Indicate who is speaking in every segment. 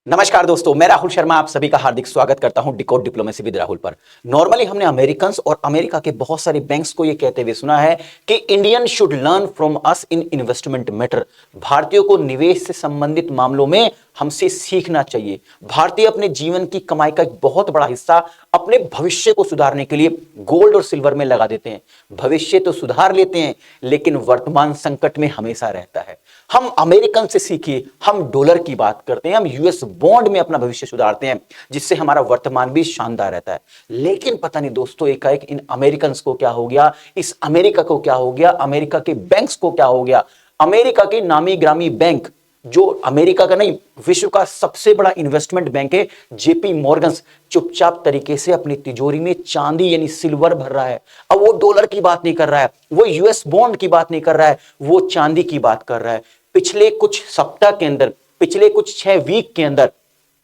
Speaker 1: नमस्कार दोस्तों, मैं राहुल शर्मा आप सभी का हार्दिक स्वागत करता हूं डिकोड डिप्लोमेसी विद राहुल पर। नॉर्मली हमने अमेरिकन और अमेरिका के बहुत सारे बैंक्स को यह कहते हुए सुना है कि Indian should learn from us in investment matter. भारतीयों को निवेश से संबंधित मामलों में हमसे सीखना चाहिए। भारतीय अपने जीवन की कमाई का एक बहुत बड़ा हिस्सा अपने भविष्य को सुधारने के लिए गोल्ड और सिल्वर में लगा देते हैं। भविष्य तो सुधार लेते हैं लेकिन वर्तमान संकट में हमेशा रहता है। हम अमेरिकन से सीखिए, हम डॉलर की बात करते हैं, हम यूएस बॉन्ड में अपना भविष्य सुधारते हैं जिससे हमारा वर्तमान भी शानदार रहता है। लेकिन पता नहीं दोस्तों, एकाएक इन अमेरिकन को क्या हो गया, इस अमेरिका को क्या हो गया, अमेरिका के बैंक्स को क्या हो गया। अमेरिका के नामी ग्रामी बैंक, जो अमेरिका का नहीं विश्व का सबसे बड़ा इन्वेस्टमेंट बैंक है, जेपी मॉर्गन्स, चुपचाप तरीके से अपनी तिजोरी में चांदी यानी सिल्वर भर रहा है। अब वो डॉलर की बात नहीं कर रहा है, वो यूएस बॉन्ड की बात नहीं कर रहा है, वो चांदी की बात कर रहा है। पिछले कुछ सप्ताह के अंदर, पिछले कुछ 6 वीक के अंदर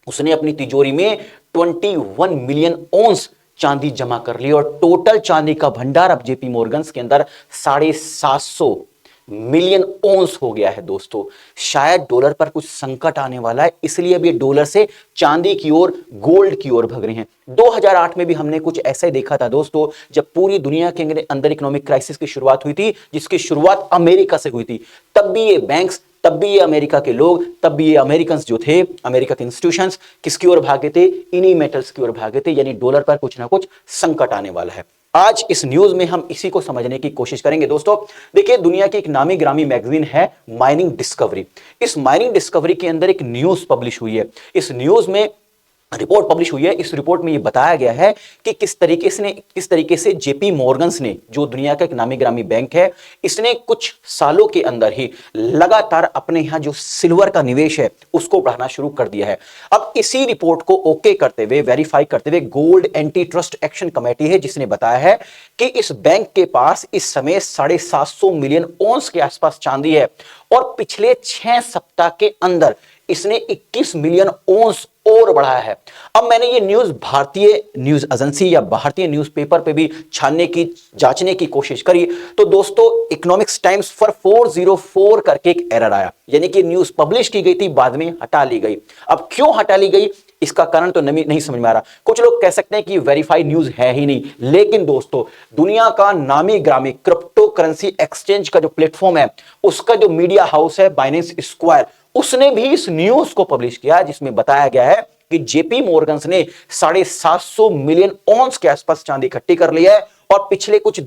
Speaker 1: उसने अपनी तिजोरी में 21 मिलियन ओंस चांदी जमा कर ली और टोटल चांदी का भंडार अब जेपी मॉर्गन्स के अंदर 750 मिलियन ओंस हो गया है। दोस्तों, शायद डॉलर पर कुछ संकट आने वाला है, इसलिए अब ये डॉलर से चांदी की ओर, गोल्ड की ओर भग रहे हैं। 2008 में भी हमने कुछ ऐसा ही देखा था दोस्तों, जब पूरी दुनिया के अंदर इकोनॉमिक क्राइसिस की शुरुआत हुई थी, जिसकी शुरुआत अमेरिका से हुई थी। तब भी ये बैंक्स, तब भी ये अमेरिका के लोग, तब भी ये अमेरिकन जो थे, अमेरिका के इंस्टीट्यूशंस किसकी ओर भागे थे? इन्हीं मेटल्स की ओर भागे थे, यानी डॉलर पर कुछ ना कुछ संकट आने वाला है। आज इस न्यूज में हम इसी को समझने की कोशिश करेंगे। दोस्तों देखिए, दुनिया की एक नामी ग्रामी मैगजीन है माइनिंग डिस्कवरी। इस माइनिंग डिस्कवरी के अंदर एक न्यूज पब्लिश हुई है। इस न्यूज में रिपोर्ट पब्लिश हुई है। इस रिपोर्ट में यह बताया गया है कि किस तरीके से जेपी मॉर्गन्स ने, जो दुनिया का एक नामी ग्रामी बैंक है, इसने कुछ सालों के अंदर ही लगातार अपने यहां जो सिल्वर का निवेश है उसको बढ़ाना शुरू कर दिया है। अब इसी रिपोर्ट को ओके करते हुए, वेरीफाई करते हुए gold anti trust action committee है, जिसने बताया है कि इस बैंक के पास इस समय 750 मिलियन ओंस के आसपास चांदी है और पिछले 6 सप्ताह के अंदर इसने 21 मिलियन ओंस और बढ़ाया है। अब मैंने ये न्यूज भारतीय न्यूज एजेंसी या भारतीय न्यूज़पेपर पे भी छानने की, जांचने की कोशिश करी, तो दोस्तों इकोनॉमिक्स टाइम्स फॉर 404 करके एक एरर आया, यानी कि न्यूज पब्लिश की गई थी, बाद में हटा ली गई। अब क्यों हटा ली गई इसका कारण तो नहीं समझ में आ रहा। कुछ लोग कह सकते हैं कि वेरीफाइड न्यूज है ही नहीं, लेकिन दोस्तों दुनिया का नामी ग्रामी क्रिप्टो करेंसी एक्सचेंज का जो प्लेटफॉर्म है, उसका जो मीडिया हाउस है बाइनेंस स्क्वायर, उसने भी इस न्यूज को पब्लिश किया, जिसमें बताया गया है कि जेपी मॉर्गन्स ने 750 मिलियन ओंस के आसपास चांदी इकट्ठी कर ली है और पिछले कुछ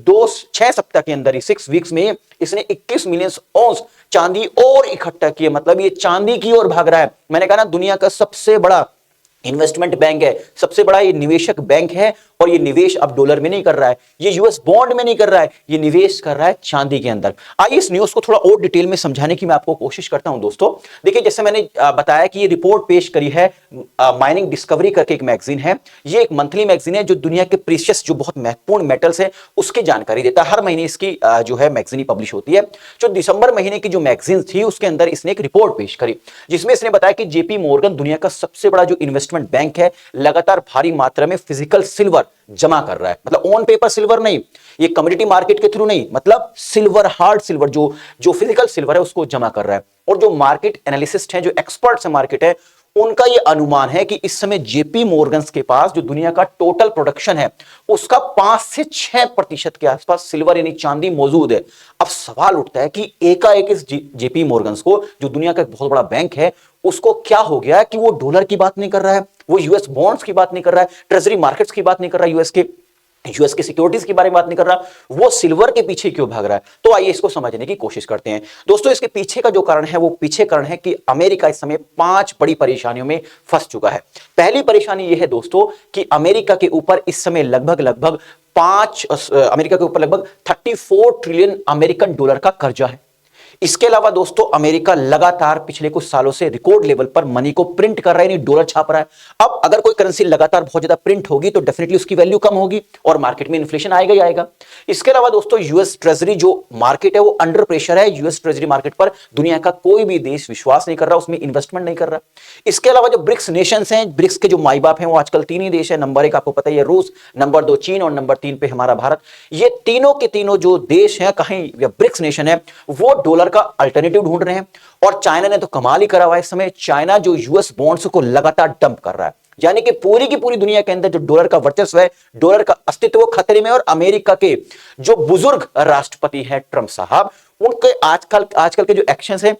Speaker 1: 6 सप्ताह के अंदर ही 6 वीक्स में इसने 21 मिलियन ओंस चांदी और इकट्ठा किए। मतलब ये चांदी की ओर भाग रहा है। मैंने कहा ना, दुनिया का सबसे बड़ा इन्वेस्टमेंट बैंक है, सबसे बड़ा ये निवेशक बैंक है, और ये निवेश अब डॉलर में नहीं कर रहा है, ये यूएस बॉन्ड में नहीं कर रहा है, ये निवेश कर रहा है चांदी के अंदर। आइए इस न्यूज को थोड़ा और डिटेल में समझाने की मैं आपको कोशिश करता हूं। दोस्तों देखिए, जैसे मैंने बताया कि ये रिपोर्ट पेश करी है माइनिंग डिस्कवरी करके एक मैगजीन है। ये एक मंथली मैगजीन है जो दुनिया के प्रीशियस, जो बहुत महत्वपूर्ण मेटल्स है, उसकी जानकारी देता है। हर महीने इसकी जो है मैगजीन पब्लिश होती है। जो दिसंबर महीने की जो मैगजीन थी, उसके अंदर इसने एक रिपोर्ट पेश करी, जिसमें इसने बताया कि जेपी मॉर्गन दुनिया का सबसे बड़ा जो इन्वेस्टमेंट बैंक है, लगातार भारी मात्रा में फिजिकल सिल्वर जमा कर रहा है। मतलब ऑन पेपर सिल्वर नहीं, ये कमोडिटी मार्केट के थ्रू नहीं, मतलब सिल्वर, हार्ड सिल्वर, जो फिजिकल सिल्वर है उसको जमा कर रहा है। और जो मार्केट एनालिसिस्ट हैं, जो एक्सपर्ट्स हैं मार्केट है, उनका यह अनुमान है कि इस समय जेपी मॉर्गन्स के पास जो दुनिया का टोटल प्रोडक्शन है, उसका 5 से 6% के आसपास सिल्वर यानी चांदी मौजूद है। अब सवाल उठता है कि एकाएक इस जेपी मॉर्गन्स को, जो दुनिया का एक बहुत बड़ा बैंक है, उसको क्या हो गया कि वो डॉलर की बात नहीं कर रहा है, वो यूएस बॉन्ड्स की बात नहीं कर रहा है, ट्रेजरी मार्केट्स की बात नहीं कर रहा है, यूएस के सिक्योरिटीज के बारे में बात नहीं कर रहा, वो सिल्वर के पीछे क्यों भाग रहा है। तो आइए इसको समझने की कोशिश करते हैं। दोस्तों इसके पीछे का जो कारण है, वो पीछे कारण है कि अमेरिका इस समय 5 बड़ी परेशानियों में फंस चुका है। पहली परेशानी यह है दोस्तों कि अमेरिका के ऊपर इस समय लगभग 34 ट्रिलियन अमेरिकन डॉलर का कर्जा है। इसके अलावा दोस्तों अमेरिका लगातार पिछले कुछ सालों से रिकॉर्ड लेवल पर मनी को प्रिंट कर रहा है, यानी डॉलर छाप रहा है। अब अगर कोई करेंसी लगातार बहुत ज्यादा प्रिंट होगी तो डेफिनेटली उसकी वैल्यू कम होगी और मार्केट में इन्फ्लेशन आएगा ही आएगा। इसके अलावा दोस्तों यूएस ट्रेजरी जो मार्केट है वो अंडर प्रेशर है। यूएस ट्रेजरी मार्केट पर दुनिया का कोई भी देश विश्वास नहीं कर रहा, उसमें इन्वेस्टमेंट नहीं कर रहा। इसके अलावा जो ब्रिक्स नेशंस हैं, ब्रिक्स के जो माई बाप हैं, वो आजकल 3 ही देश है। नंबर 1 आपको पता है रूस, नंबर 2 चीन और नंबर 3 पे हमारा भारत। ये तीनों के तीनों जो देश हैं, कहीं ब्रिक्स नेशन है, वो डॉलर डॉलर का अल्टरनेटिव ढूंढ रहे हैं। और चाइना ने तो कमाल ही करा हुआ है इस समय। चाइना जो यूएस बॉन्ड्स को लगातार डंप कर रहा है, यानी कि पूरी की पूरी दुनिया के अंदर जो डॉलर का वर्चस्व है, डॉलर का अस्तित्व खतरे में। और अमेरिका के जो बुजुर्ग राष्ट्रपति हैं ट्रंप साहब, उनके आजकल के जो एक्शंस हैं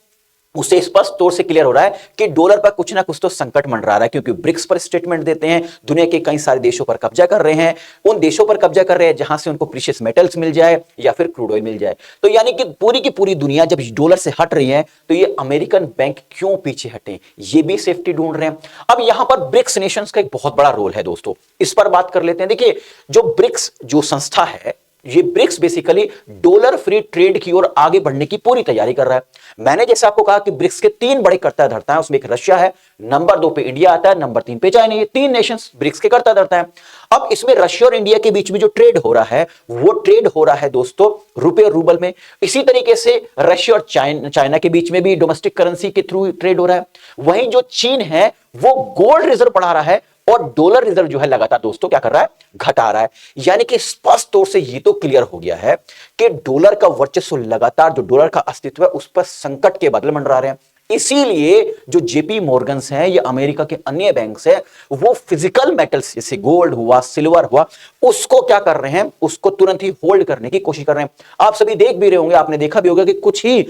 Speaker 1: उससे स्पष्ट तौर से क्लियर हो रहा है कि डॉलर पर कुछ ना कुछ तो संकट मंडरा रहा है, क्योंकि ब्रिक्स पर स्टेटमेंट देते हैं, दुनिया के कई सारे देशों पर कब्जा कर रहे हैं, उन देशों पर कब्जा कर रहे हैं जहां से उनको प्रीशियस मेटल्स मिल जाए या फिर क्रूड ऑयल मिल जाए। तो यानी कि पूरी की पूरी दुनिया जब डॉलर से हट रही है तो ये अमेरिकन बैंक क्यों पीछे हटे, ये भी सेफ्टी ढूंढ रहे हैं। अब यहां पर ब्रिक्स नेशंस का एक बहुत बड़ा रोल है दोस्तों, इस पर बात कर लेते हैं। देखिए, जो ब्रिक्स जो संस्था है, ये BRICS basically dollar free trade की ओर आगे बढ़ने की पूरी तैयारी कर रहा है। मैंने जैसे आपको कहा कि ब्रिक्स के 3 बड़े कर्ता धर्ता हैं, उसमें एक रशिया है, नंबर 2 पे इंडिया आता है, नंबर 3 पे चाइना। ये 3 नेशंस ब्रिक्स के कर्ता धर्ता हैं। अब इसमें रशिया और इंडिया के बीच में जो ट्रेड हो रहा है, वो ट्रेड हो रहा है दोस्तों रुपए और रूबल में। इसी तरीके से रशिया और चाइना के बीच में भी डोमेस्टिक करेंसी के थ्रू ट्रेड हो रहा है। वहीं जो चीन है वो गोल्ड रिजर्व बढ़ा रहा है और डॉलर रिजर्व जो है लगातार दोस्तों क्या कर रहा है, घटा रहा है। यानी कि स्पष्ट तौर से ये तो क्लियर हो गया है कि डॉलर का वर्चस्व लगातार, जो डॉलर का अस्तित्व है, उस पर संकट के बादल मंडरा रहे हैं। इसीलिए जो जेपी मॉर्गन्स हैं, ये अमेरिका के अन्य बैंक्स हैं, वो फिजिकल मेटल्स जैसे गोल्ड हुआ, सिल्वर हुआ, उसको क्या कर रहे हैं, उसको तुरंत ही होल्ड करने की कोशिश कर रहे हैं। आप सभी देख भी रहे होंगे, आपने देखा भी होगा कि कुछ ही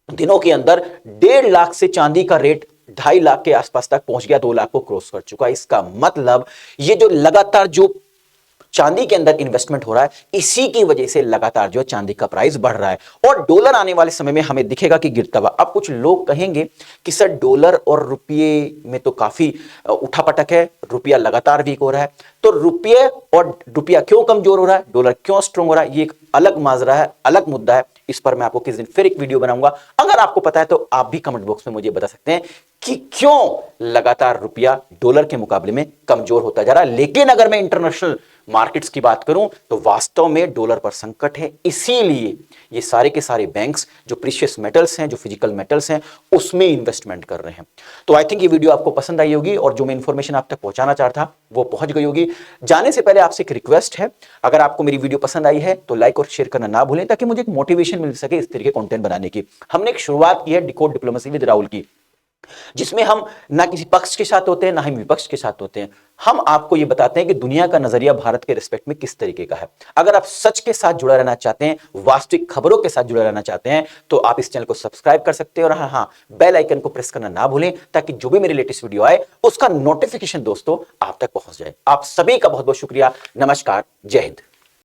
Speaker 1: दिनों के अंदर 1.5 लाख से चांदी का रेट 2.5 लाख के आसपास तक पहुंच गया, 2 लाख को क्रॉस कर चुका है। इसका मतलब ये जो लगातार जो चांदी के अंदर इन्वेस्टमेंट हो रहा है, इसी की वजह से लगातार जो चांदी का प्राइस बढ़ रहा है और डॉलर आने वाले समय में हमें दिखेगा कि गिरता हुआ। अब कुछ लोग कहेंगे कि सर डॉलर और रुपये में तो काफी उठापटक है, रुपया लगातार वीक हो रहा है, तो रुपये और रुपया क्यों कमजोर हो रहा है, डॉलर क्यों स्ट्रांग हो रहा है, ये एक अलग माजरा है, अलग मुद्दा है। इस पर मैं आपको किस दिन फिर एक वीडियो बनाऊंगा। अगर आपको पता है तो आप भी कमेंट बॉक्स में मुझे बता सकते हैं कि क्यों लगातार रुपया डॉलर के मुकाबले में कमजोर होता जा रहा है। लेकिन अगर मैं इंटरनेशनल मार्केट्स की बात करूं तो वास्तव में डॉलर पर संकट है, इसीलिए ये सारे के सारे बैंक्स जो प्रीशियस मेटल्स हैं, जो फिजिकल मेटल्स हैं, उसमें इन्वेस्टमेंट कर रहे हैं। तो आई थिंक ये वीडियो आपको पसंद आई होगी और जो मैं इंफॉर्मेशन आप तक पहुंचाना चाहता था वो पहुंच गई होगी। जाने से पहले आपसे एक रिक्वेस्ट है, अगर आपको मेरी वीडियो पसंद आई है तो लाइक और शेयर करना ना भूलें, ताकि मुझे एक मोटिवेशन मिल सके इस तरीके कंटेंट बनाने की। हमने एक शुरुआत की है डिकोड डिप्लोमेसी विद राहुल की, जिसमें हम ना किसी पक्ष के साथ होते हैं ना ही विपक्ष के साथ होते हैं। हम आपको यह बताते हैं कि दुनिया का नजरिया भारत के रिस्पेक्ट में किस तरीके का है। अगर आप सच के साथ जुड़ा रहना चाहते हैं, वास्तविक खबरों के साथ जुड़ा रहना चाहते हैं, तो आप इस चैनल को सब्सक्राइब कर सकते हैं और हाँ, बेल आइकन को प्रेस करना ना भूलें, ताकि जो भी मेरी लेटेस्ट वीडियो आए उसका नोटिफिकेशन दोस्तों आप तक पहुंच जाए। आप सभी का बहुत बहुत शुक्रिया। नमस्कार, जय हिंद।